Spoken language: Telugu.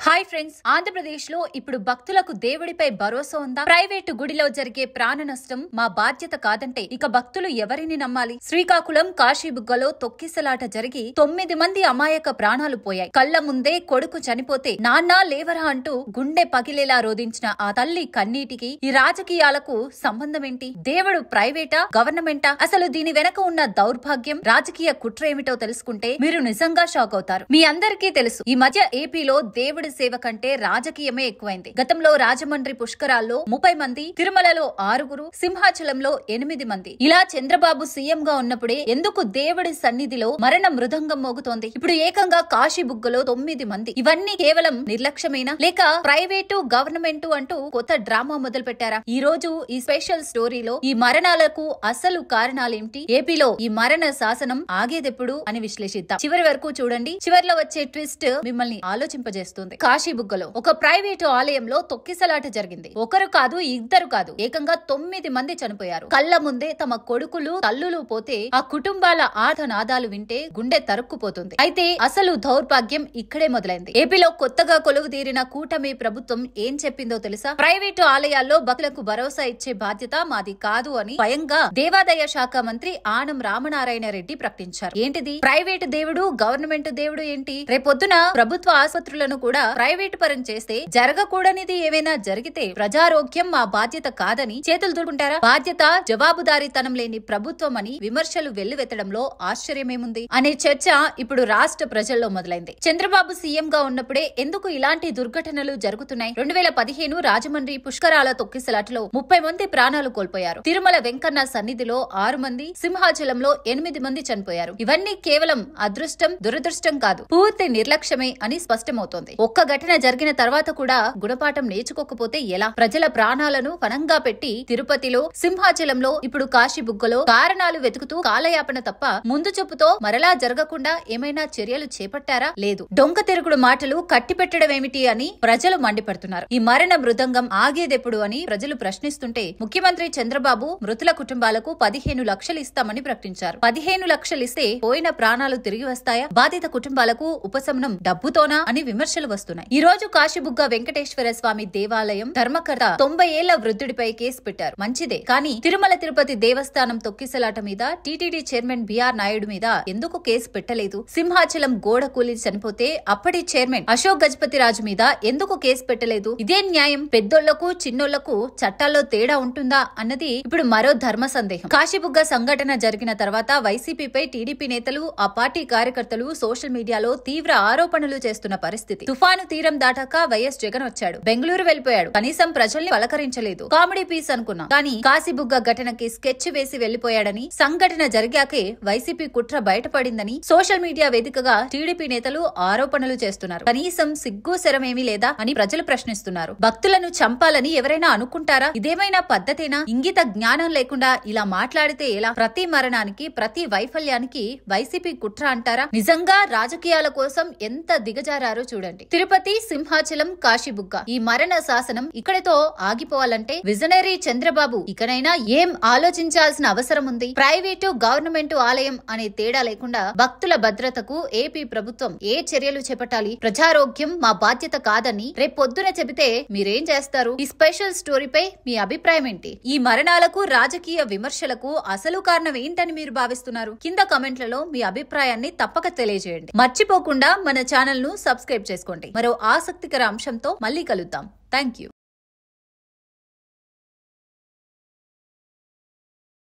హాయ్ ఫ్రెండ్స్, ఆంధ్రప్రదేశ్ లో ఇప్పుడు భక్తులకు దేవుడిపై భరోసా ఉందా? ప్రైవేటు గుడిలో జరిగే ప్రాణ నష్టం మా బాధ్యత కాదంటే ఇక భక్తులు ఎవరిని నమ్మాలి? శ్రీకాకుళం కాశీబుగ్గలో తొక్కిసలాట జరిగి 9 మంది అమాయక ప్రాణాలు పోయాయి. కళ్ల ముందే కొడుకు చనిపోతే నాన్నా లేవరా అంటూ గుండె పగిలేలా రోధించిన ఆ తల్లి కన్నీటికి ఈ రాజకీయాలకు సంబంధం ఏంటి? దేవుడు ప్రైవేటా, గవర్నమెంటా? అసలు దీని వెనక ఉన్న దౌర్భాగ్యం, రాజకీయ కుట్ర ఏమిటో తెలుసుకుంటే మీరు నిజంగా షాక్ అవుతారు. మీ అందరికీ తెలుసు, ఈ మధ్య ఏపీలో దేవుడి సేవ కంటే రాజకీయమే ఎక్కువైంది. గతంలో రాజమండ్రి పుష్కరాల్లో 30 మంది, తిరుమలలో 6, సింహాచలంలో 8 మంది. ఇలా చంద్రబాబు సీఎం గా ఉన్నప్పుడే ఎందుకు దేవుడి సన్నిధిలో మరణ మృదంగం మోగుతోంది? ఇప్పుడు ఏకంగా కాశీబుగ్గలో 9 మంది. ఇవన్నీ కేవలం నిర్లక్ష్యమేనా, లేక ప్రైవేటు గవర్నమెంట్ అంటూ కొత్త డ్రామా మొదలు పెట్టారా? ఈ రోజు ఈ స్పెషల్ స్టోరీలో ఈ మరణాలకు అసలు కారణాలేంటి, ఏపీలో ఈ మరణ శాసనం ఆగేదెప్పుడు అని విశ్లేషిద్దాం. చివరి వరకు చూడండి. చివర్లో వచ్చే ట్విస్ట్ మిమ్మల్ని ఆలోచింపజేస్తుంది. కాశీబుగ్గలో ఒక ప్రైవేటు ఆలయంలో తొక్కిసలాట జరిగింది. ఒకరు కాదు, ఇద్దరు కాదు, ఏకంగా 9 మంది చనిపోయారు. కళ్ల ముందే తమ కొడుకులు, తల్లులు పోతే ఆ కుటుంబాల ఆర్తనాదాలు వింటే గుండె తరుక్కుపోతుంది. అయితే అసలు దౌర్భాగ్యం ఇక్కడే మొదలైంది. ఏపీలో కొత్తగా కొలువు తీరిన కూటమి ప్రభుత్వం ఏం చెప్పిందో తెలుసా? ప్రైవేటు ఆలయాల్లో భక్తులకు భరోసా ఇచ్చే బాధ్యత మాది కాదు అని స్వయంగా దేవాదాయ శాఖ మంత్రి ఆనం రామనారాయణ రెడ్డి ప్రకటించారు. ఏంటిది? ప్రైవేటు దేవుడు, గవర్నమెంట్ దేవుడు ఏంటి? రేపొద్దున ప్రభుత్వ ఆసుపత్రులను కూడా ప్రైవేటు పరం చేస్తే జరగకూడనిది ఏమైనా జరిగితే ప్రజారోగ్యం మా బాధ్యత కాదని చేతులు దుడుకుంటారా? బాధ్యత, జవాబుదారీతనం లేని ప్రభుత్వం అని విమర్శలు వెల్లువెత్తడంలో ఆశ్చర్యమేముంది అనే చర్చ ఇప్పుడు రాష్ట్ర ప్రజల్లో మొదలైంది. చంద్రబాబు సీఎం గా ఉన్నప్పుడే ఎందుకు ఇలాంటి దుర్ఘటనలు జరుగుతున్నాయి? 2015 రాజమండ్రి పుష్కరాల తొక్కిసలాటలో 30 మంది ప్రాణాలు కోల్పోయారు. తిరుమల వెంకన్న సన్నిధిలో 6 మంది, సింహాచలంలో 8 మంది చనిపోయారు. ఇవన్నీ కేవలం అదృష్టం, దురదృష్టం కాదు, పూర్తి నిర్లక్ష్యమే అని స్పష్టమవుతోంది. ఒక్క ఘటన జరిగిన తర్వాత కూడా గుణపాఠం నేర్చుకోకపోతే ఎలా? ప్రజల ప్రాణాలను పణంగా పెట్టి తిరుపతిలో, సింహాచలంలో, ఇప్పుడు కాశీబుగ్గలో కారణాలు వెతుకుతూ కాలయాపన తప్ప ముందు చూపుతో మరలా జరగకుండా ఏమైనా చర్యలు చేపట్టారా? లేదు. డొంక తిరుగుడు మాటలు కట్టిపెట్టడం ఏమిటి అని ప్రజలు మండిపడుతున్నారు. ఈ మరణ మృదంగం ఆగేదెప్పుడు అని ప్రజలు ప్రశ్నిస్తుంటే ముఖ్యమంత్రి చంద్రబాబు మృతుల కుటుంబాలకు 15 లక్షలు ఇస్తామని ప్రకటించారు. 15 లక్షలు ఇస్తే పోయిన ప్రాణాలు తిరిగి వస్తాయా? బాధిత కుటుంబాలకు ఉపశమనం డబ్బుతోనా అని విమర్శలు వస్తున్నాయి. ఈ రోజు కాశీబుగ్గ వెంకటేశ్వర స్వామి దేవాలయం ధర్మకర్త 90 ఏళ్ల వృద్ధుడిపై కేసు పెట్టారు. మంచిదే, కానీ తిరుమల తిరుపతి దేవస్థానం తొక్కిసలాట మీద టీటీడీ చైర్మన్ బిఆర్ నాయుడు మీద ఎందుకు కేసు పెట్టలేదు? సింహాచలం గోడ కూలి చనిపోతే అప్పటి చైర్మన్ అశోక్ గజపతిరాజు మీద ఎందుకు కేసు పెట్టలేదు? ఇదే న్యాయం? పెద్దోళ్లకు, చిన్నోళ్లకు చట్టాల్లో తేడా ఉంటుందా అన్నది ఇప్పుడు మరో ధర్మ సందేహం. కాశీబుగ్గ సంఘటన జరిగిన తర్వాత వైసీపీపై టీడీపీ నేతలు, ఆ పార్టీ కార్యకర్తలు సోషల్ మీడియాలో తీవ్ర ఆరోపణలు చేస్తున్న పరిస్థితి. తుఫాను తీరం దాటాక వైఎస్ జగన్ వచ్చాడు, బెంగళూరు వెళ్లిపోయాడు, కనీసం ప్రజల్ని పలకరించలేదు. కామెడీ పీస్ అనుకున్నాం, కానీ కాశీబుగ్గ ఘటనకి స్కెచ్ వేసి వెళ్లిపోయాడని, సంఘటన జరిగాకే వైసీపీ కుట్ర బయటపడిందని సోషల్ మీడియా వేదికగా టీడీపీ నేతలు ఆరోపణలు చేస్తున్నారు. కనీసం సిగ్గు శరమేమీ లేదా అని ప్రజలు ప్రశ్నిస్తున్నారు. భక్తులను చంపాలని ఎవరైనా అనుకుంటారా? ఇదేమైనా పద్ధతేనా? ఇంగిత జ్ఞానం లేకుండా ఇలా మాట్లాడితే ఎలా? ప్రతి మరణానికి, ప్రతి వైఫల్యానికి వైసీపీ కుట్ర అంటారా? నిజంగా రాజకీయాల కోసం ఎంత దిగజారారో చూడండి. తిరుపతి, సింహాచలం, కాశీబుగ్గ ఈ మరణ శాసనం ఇక్కడితో ఆగిపోవాలంటే విజనరీ చంద్రబాబు ఇకనైనా ఏం ఆలోచించాల్సిన అవసరం ఉంది? ప్రైవేటు, గవర్నమెంట్ ఆలయం అనే తేడా లేకుండా భక్తుల భద్రతకు ఏపీ ప్రభుత్వం ఏ చర్యలు చేపట్టాలి? ప్రజారోగ్యం మా బాధ్యత కాదని రేపొద్దున చెబితే మీరేం చేస్తారు? ఈ స్పెషల్ స్టోరీపై మీ అభిప్రాయం ఏంటి? ఈ మరణాలకు, రాజకీయ విమర్శలకు అసలు కారణం ఏంటని మీరు భావిస్తున్నారు? కింద కామెంట్లలో మీ అభిప్రాయాన్ని తప్పక తెలియజేయండి. మర్చిపోకుండా మన ఛానల్ ను సబ్స్క్రైబ్ చేసుకోండి. మరో ఆసక్తికర అంశంతో మళ్ళీ కలుద్దాం. Thank you.